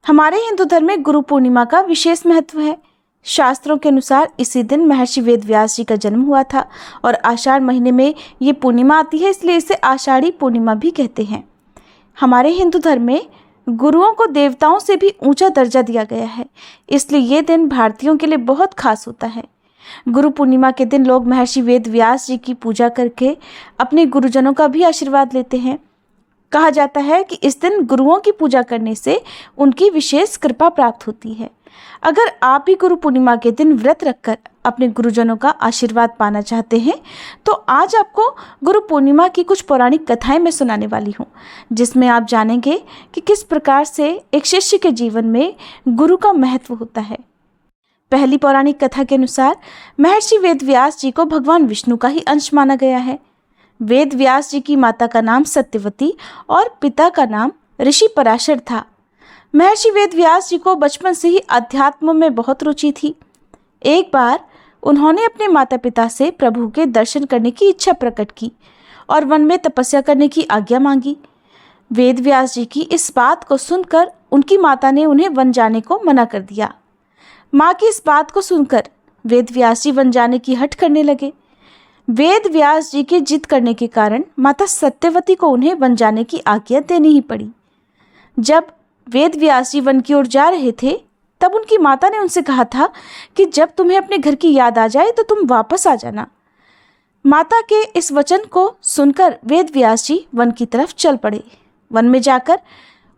हमारे हिंदू धर्म में गुरु पूर्णिमा का विशेष महत्व है। शास्त्रों के अनुसार इसी दिन महर्षि वेद व्यास जी का जन्म हुआ था और आषाढ़ महीने में ये पूर्णिमा आती है, इसलिए इसे आषाढ़ी पूर्णिमा भी कहते हैं। हमारे हिंदू धर्म में गुरुओं को देवताओं से भी ऊंचा दर्जा दिया गया है, इसलिए ये दिन भारतीयों के लिए बहुत खास होता है। गुरु पूर्णिमा के दिन लोग महर्षि वेद व्यास जी की पूजा करके अपने गुरुजनों का भी आशीर्वाद लेते हैं। कहा जाता है कि इस दिन गुरुओं की पूजा करने से उनकी विशेष कृपा प्राप्त होती है। अगर आप भी गुरु पूर्णिमा के दिन व्रत रखकर अपने गुरुजनों का आशीर्वाद पाना चाहते हैं तो आज आपको गुरु पूर्णिमा की कुछ पौराणिक कथाएं मैं सुनाने वाली हूँ, जिसमें आप जानेंगे कि किस प्रकार से एक शिष्य के जीवन में गुरु का महत्व होता है। पहली पौराणिक कथा के अनुसार महर्षि वेद व्यास जी को भगवान विष्णु का ही अंश माना गया है। वेद व्यास जी की माता का नाम सत्यवती और पिता का नाम ऋषि पराशर था। महर्षि वेद व्यास जी को बचपन से ही अध्यात्म में बहुत रुचि थी। एक बार उन्होंने अपने माता पिता से प्रभु के दर्शन करने की इच्छा प्रकट की और वन में तपस्या करने की आज्ञा मांगी। वेद व्यास जी की इस बात को सुनकर उनकी माता ने उन्हें वन जाने को मना कर दिया। माँ की इस बात को सुनकर वेद व्यास जी वन जाने की हठ करने लगे। वेद व्यास जी के जिद करने के कारण माता सत्यवती को उन्हें वन जाने की आज्ञा देनी ही पड़ी। जब वेद व्यास जी वन की ओर जा रहे थे तब उनकी माता ने उनसे कहा था कि जब तुम्हें अपने घर की याद आ जाए तो तुम वापस आ जाना। माता के इस वचन को सुनकर वेद व्यास जी वन की तरफ चल पड़े। वन में जाकर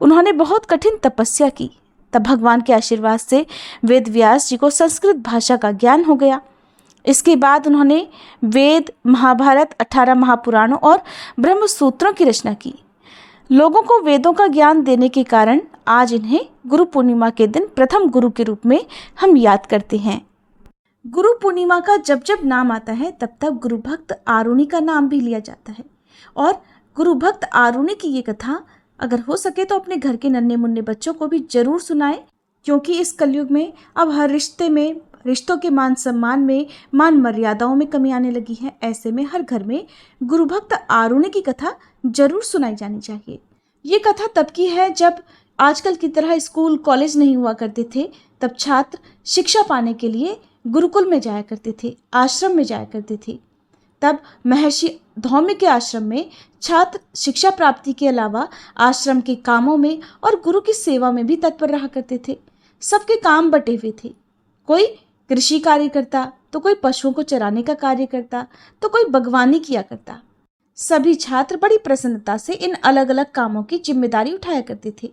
उन्होंने बहुत कठिन तपस्या की। तब भगवान के आशीर्वाद से वेद व्यास जी को संस्कृत भाषा का ज्ञान हो गया। इसके बाद उन्होंने वेद, महाभारत, 18 महापुराणों और ब्रह्म सूत्रों की रचना की। लोगों को वेदों का ज्ञान देने के कारण आज इन्हें गुरु पूर्णिमा के दिन प्रथम गुरु के रूप में हम याद करते हैं। गुरु पूर्णिमा का जब जब नाम आता है तब तब गुरु भक्त आरुणि का नाम भी लिया जाता है। और गुरु भक्त आरुणि की ये कथा अगर हो सके तो अपने घर के नन्हे मुन्ने बच्चों को भी जरूर सुनाएं, क्योंकि इस कलयुग में अब हर रिश्ते में, रिश्तों के मान सम्मान में, मान मर्यादाओं में कमी आने लगी है। ऐसे में हर घर में गुरु भक्त आरुणि की कथा जरूर सुनाई जानी चाहिए। ये कथा तब की है जब आजकल की तरह स्कूल कॉलेज नहीं हुआ करते थे। तब छात्र शिक्षा पाने के लिए गुरुकुल में जाया करते थे, आश्रम में जाया करते थे। तब महर्षि धौम्य के आश्रम में छात्र शिक्षा प्राप्ति के अलावा आश्रम के कामों में और गुरु की सेवा में भी तत्पर रहा करते थे। सबके काम बटे हुए थे। कोई कृषि कार्य करता, तो कोई पशुओं को चराने का कार्य करता, तो कोई बागवानी किया करता। सभी छात्र बड़ी प्रसन्नता से इन अलग अलग कामों की जिम्मेदारी उठाया करते थे।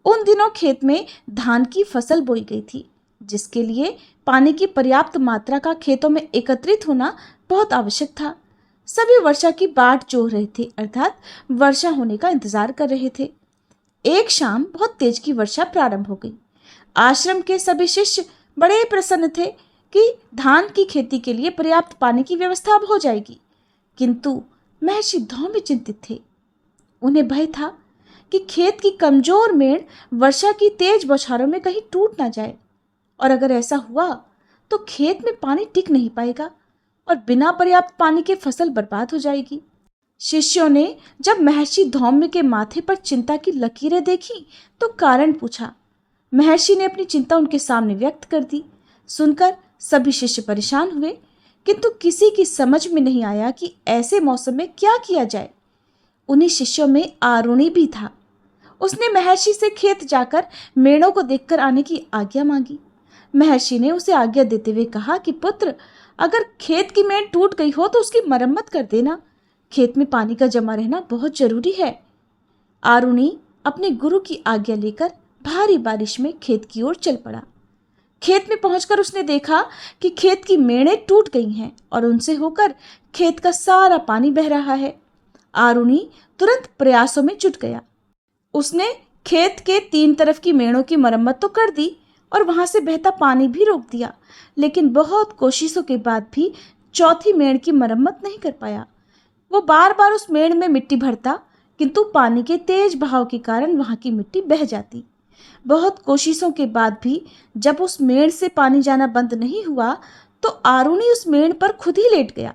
उन दिनों खेत में धान की फसल बोई गई थी, जिसके लिए पानी की पर्याप्त मात्रा का खेतों में एकत्रित होना बहुत आवश्यक था। सभी वर्षा की बाट जोह रहे थे, अर्थात वर्षा होने का इंतजार कर रहे थे। एक शाम बहुत तेज की वर्षा प्रारंभ हो गई। आश्रम के सभी शिष्य बड़े प्रसन्न थे कि धान की खेती के लिए पर्याप्त पानी की व्यवस्था अब हो जाएगी, किंतु महर्षि धौम्य चिंतित थे। उन्हें भय था कि खेत की कमजोर मेड़ वर्षा की तेज बौछारों में कहीं टूट ना जाए, और अगर ऐसा हुआ तो खेत में पानी टिक नहीं पाएगा और बिना पर्याप्त पानी के फसल बर्बाद हो जाएगी। शिष्यों ने जब महर्षि धौम्य के माथे पर चिंता की लकीरें देखी तो कारण पूछा। महर्षि ने अपनी चिंता उनके सामने व्यक्त कर दी। सुनकर सभी शिष्य परेशान हुए, किंतु किसी की समझ में नहीं आया कि ऐसे मौसम में क्या किया जाए। उन्हीं शिष्यों में आरुणि भी था। उसने महर्षि से खेत जाकर मेड़ों को देखकर आने की आज्ञा मांगी। महर्षि ने उसे आज्ञा देते हुए कहा कि पुत्र, अगर खेत की मेड़ टूट गई हो तो उसकी मरम्मत कर देना। खेत में पानी का जमा रहना बहुत जरूरी है। आरुणि अपने गुरु की आज्ञा लेकर भारी बारिश में खेत की ओर चल पड़ा। खेत में पहुंचकर उसने देखा कि खेत की मेड़ें टूट गई हैं और उनसे होकर खेत का सारा पानी बह रहा है। आरुणि तुरंत प्रयासों में जुट गया। उसने खेत के 3 तरफ की मेड़ों की मरम्मत तो कर दी और वहां से बहता पानी भी रोक दिया, लेकिन बहुत कोशिशों के बाद भी चौथी मेड़ की मरम्मत नहीं कर पाया। वो बार बार उस मेड़ में मिट्टी भरता, किंतु पानी के तेज बहाव के कारण वहां की मिट्टी बह जाती। बहुत कोशिशों के बाद भी जब उस मेड़ से पानी जाना बंद नहीं हुआ तो आरुणि उस मेड़ पर खुद ही लेट गया।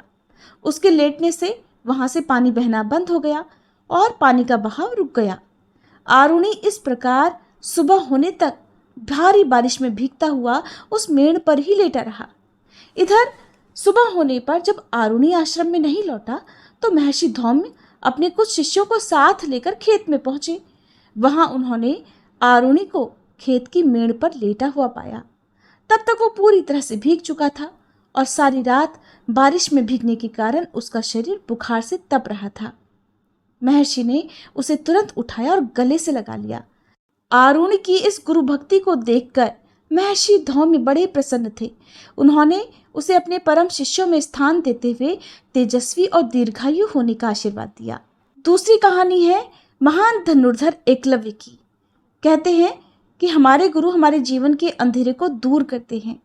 उसके लेटने से वहां से पानी बहना बंद हो गया और पानी का बहाव रुक गया। आरुणि इस प्रकार सुबह होने तक भारी बारिश में भीगता हुआ उस मेड़ पर ही लेटा रहा। इधर सुबह होने पर जब आरुणि आश्रम में नहीं लौटा तो महर्षि धौम्य अपने कुछ शिष्यों को साथ लेकर खेत में पहुंचे। वहां उन्होंने आरुणि को खेत की मेड़ पर लेटा हुआ पाया। तब तक वो पूरी तरह से भीग चुका था और सारी रात बारिश में भीगने के कारण उसका शरीर बुखार से तप रहा था। महर्षि ने उसे तुरंत उठाया और गले से लगा लिया। आरुणि की इस गुरु भक्ति को देखकर महर्षि धौम्य बड़े प्रसन्न थे। उन्होंने उसे अपने परम शिष्यों में स्थान देते हुए तेजस्वी और दीर्घायु होने का आशीर्वाद दिया। दूसरी कहानी है महान धनुर्धर एकलव्य की। कहते हैं कि हमारे गुरु हमारे जीवन के अंधेरे को दूर करते हैं,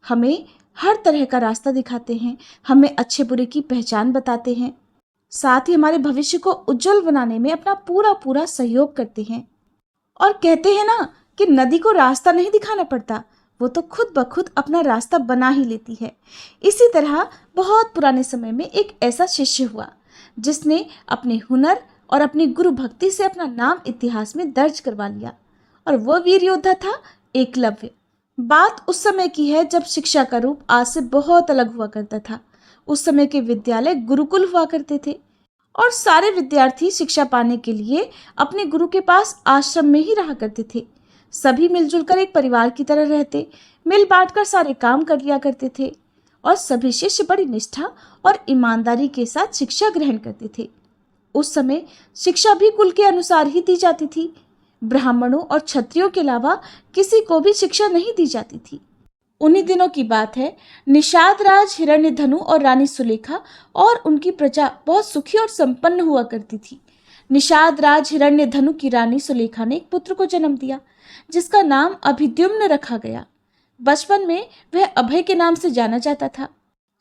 हमें हर तरह का रास्ता दिखाते हैं, हमें अच्छे बुरे की पहचान बताते हैं, साथ ही हमारे भविष्य को उज्जवल बनाने में अपना पूरा पूरा सहयोग करते हैं। और कहते हैं ना कि नदी को रास्ता नहीं दिखाना पड़ता, वो तो खुद ब खुद अपना रास्ता बना ही लेती है। इसी तरह बहुत पुराने समय में एक ऐसा शिष्य हुआ जिसने अपने हुनर और अपनी गुरु भक्ति से अपना नाम इतिहास में दर्ज करवा लिया, और वह वीर योद्धा था एकलव्य। बात उस समय की है जब शिक्षा का रूप आज से बहुत अलग हुआ करता था। उस समय के विद्यालय गुरुकुल हुआ करते थे और सारे विद्यार्थी शिक्षा पाने के लिए अपने गुरु के पास आश्रम में ही रहा करते थे। सभी मिलजुल कर एक परिवार की तरह रहते, मिल बांटकर सारे काम कर लिया करते थे और सभी शिष्य बड़ी निष्ठा और ईमानदारी के साथ शिक्षा ग्रहण करते थे। उस समय शिक्षा भी कुल के अनुसार ही दी जाती थी। ब्राह्मणों और क्षत्रियों के अलावा किसी को भी शिक्षा नहीं दी जाती थी। उन्हीं दिनों की बात है। निषाद राज हिरण्यधनु और रानी सुलेखा और उनकी प्रजा बहुत सुखी और संपन्न हुआ करती थी। निषाद राज हिरण्यधनु की रानी सुलेखा ने एक पुत्र को जन्म दिया जिसका नाम अभिद्युम्न रखा गया। बचपन में वह अभय के नाम से जाना जाता था।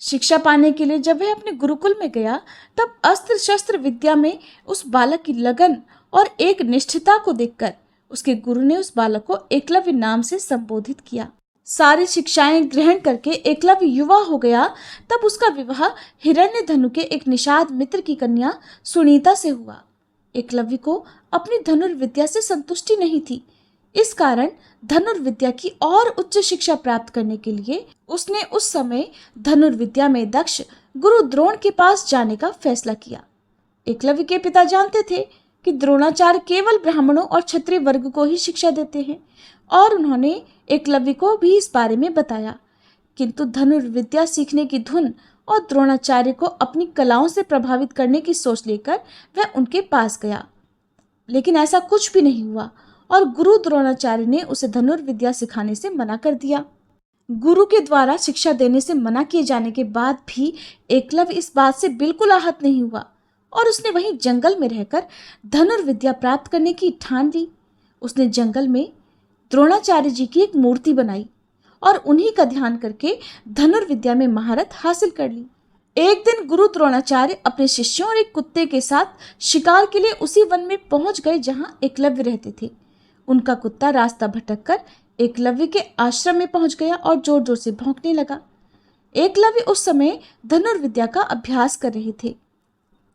शिक्षा पाने के लिए जब वह अपने गुरुकुल में गया तब अस्त्र शस्त्र विद्या में उस बालक की लगन और एक निष्ठता को देखकर उसके गुरु ने उस बालक को एकलव्य नाम से संबोधित किया। सारी शिक्षाएं ग्रहण करके एकलव्य युवा हो गया तब उसका विवाह हिरण्यधनु के एक निषाद मित्र की कन्या सुनीता से हुआ। एकलव्य को अपनी धनुर्विद्या से संतुष्टि नहीं थी। इस कारण धनुर्विद्या की और उच्च शिक्षा प्राप्त करने के लिए उसने उस समय धनुर्विद्या में दक्ष गुरु द्रोण के पास जाने का फैसला किया। एकलव्य के पिता जानते थे कि द्रोणाचार्य केवल ब्राह्मणों और क्षत्रिय वर्ग को ही शिक्षा देते हैं और उन्होंने एकलव्य को भी इस बारे में बताया। किंतु धनुर्विद्या सीखने की धुन और द्रोणाचार्य को अपनी कलाओं से प्रभावित करने की सोच लेकर वह उनके पास गया, लेकिन ऐसा कुछ भी नहीं हुआ और गुरु द्रोणाचार्य ने उसे धनुर्विद्या सिखाने से मना कर दिया। गुरु के द्वारा शिक्षा देने से मना किए जाने के बाद भी एकलव्य इस बात से बिल्कुल आहत नहीं हुआ और उसने वहीं जंगल में रहकर धनुर्विद्या प्राप्त करने की ठान ली। उसने जंगल में द्रोणाचार्य जी की एक मूर्ति बनाई और उन्हीं का ध्यान करके धनुर्विद्या में महारत हासिल कर ली। एक दिन गुरु द्रोणाचार्य अपने शिष्यों और एक कुत्ते के साथ शिकार के लिए उसी वन में पहुंच गए जहां एकलव्य रहते थे। उनका कुत्ता रास्ता भटककर एकलव्य के आश्रम में पहुंच गया और जोर जोर से भौंकने लगा। एकलव्य उस समय धनुर्विद्या का अभ्यास कर रहे थे।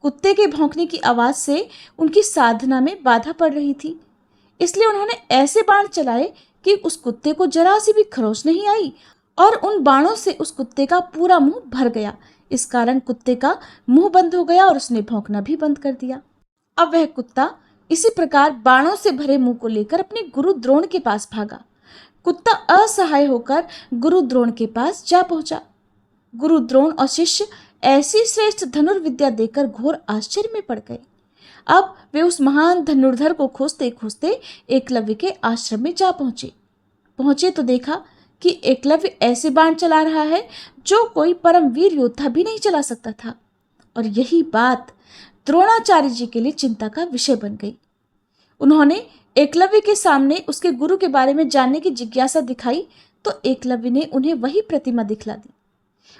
कुत्ते के भौंकने की आवाज से उनकी साधना में बाधा पड़ रही थी, इसलिए उन्होंने ऐसे बाण चलाए कि उस कुत्ते को जरा सी भी खरोच नहीं आई और उन बाणों से उस कुत्ते का पूरा मुंह भर गया। इस कारण कुत्ते का मुंह बंद हो गया और उसने भौंकना भी बंद कर दिया। अब वह कुत्ता इसी प्रकार बाणों से भरे मुंह को लेकर अपने गुरु द्रोण के पास भागा। कुत्ता असहाय होकर गुरु द्रोण के पास जा पहुंचा। गुरु द्रोण और शिष्य ऐसी श्रेष्ठ धनुर्विद्या देखकर घोर आश्चर्य में पड़ गए। अब वे उस महान धनुर्धर को खोजते खोजते एकलव्य के आश्रम में जा पहुंचे तो देखा कि एकलव्य ऐसे बाण चला रहा है जो कोई परम वीर योद्धा भी नहीं चला सकता था। और यही बात द्रोणाचार्य जी के लिए चिंता का विषय बन गई। उन्होंने एकलव्य के सामने उसके गुरु के बारे में जानने की जिज्ञासा दिखाई तो एकलव्य ने उन्हें वही प्रतिमा दिखला दी।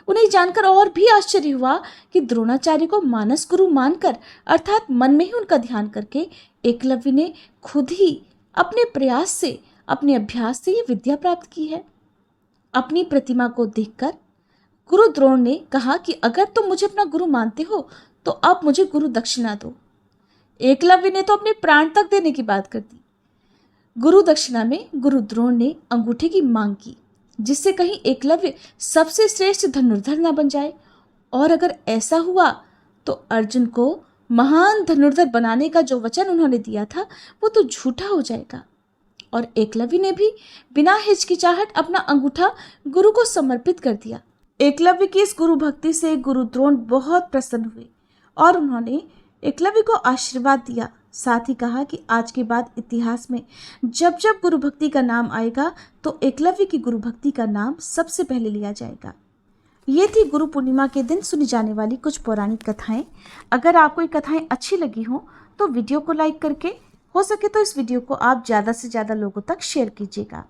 उन्हें जानकर और भी आश्चर्य हुआ कि द्रोणाचार्य को मानस गुरु मानकर अर्थात मन में ही उनका ध्यान करके एकलव्य ने खुद ही अपने प्रयास से अपने अभ्यास से ये विद्या प्राप्त की है। अपनी प्रतिमा को देखकर गुरु द्रोण ने कहा कि अगर तुम मुझे अपना गुरु मानते हो तो अब मुझे गुरु दक्षिणा दो। एकलव्य ने तो अपने प्राण तक देने की बात कर दी। गुरु दक्षिणा में गुरु द्रोण ने अंगूठे की मांग की, जिससे कहीं एकलव्य सबसे श्रेष्ठ धनुर्धर न बन जाए, और अगर ऐसा हुआ तो अर्जुन को महान धनुर्धर बनाने का जो वचन उन्होंने दिया था वो तो झूठा हो जाएगा। और एकलव्य ने भी बिना हिचकिचाहट अपना अंगूठा गुरु को समर्पित कर दिया। एकलव्य की इस गुरु भक्ति से गुरु द्रोण बहुत प्रसन्न हुए और उन्होंने एकलव्य को आशीर्वाद दिया। साथ ही कहा कि आज के बाद इतिहास में जब जब गुरु भक्ति का नाम आएगा तो एकलव्य की गुरु भक्ति का नाम सबसे पहले लिया जाएगा। ये थी गुरु पूर्णिमा के दिन सुनी जाने वाली कुछ पौराणिक कथाएं। अगर आपको ये कथाएं अच्छी लगी हो तो वीडियो को लाइक करके, हो सके तो इस वीडियो को आप ज़्यादा से ज़्यादा लोगों तक शेयर कीजिएगा।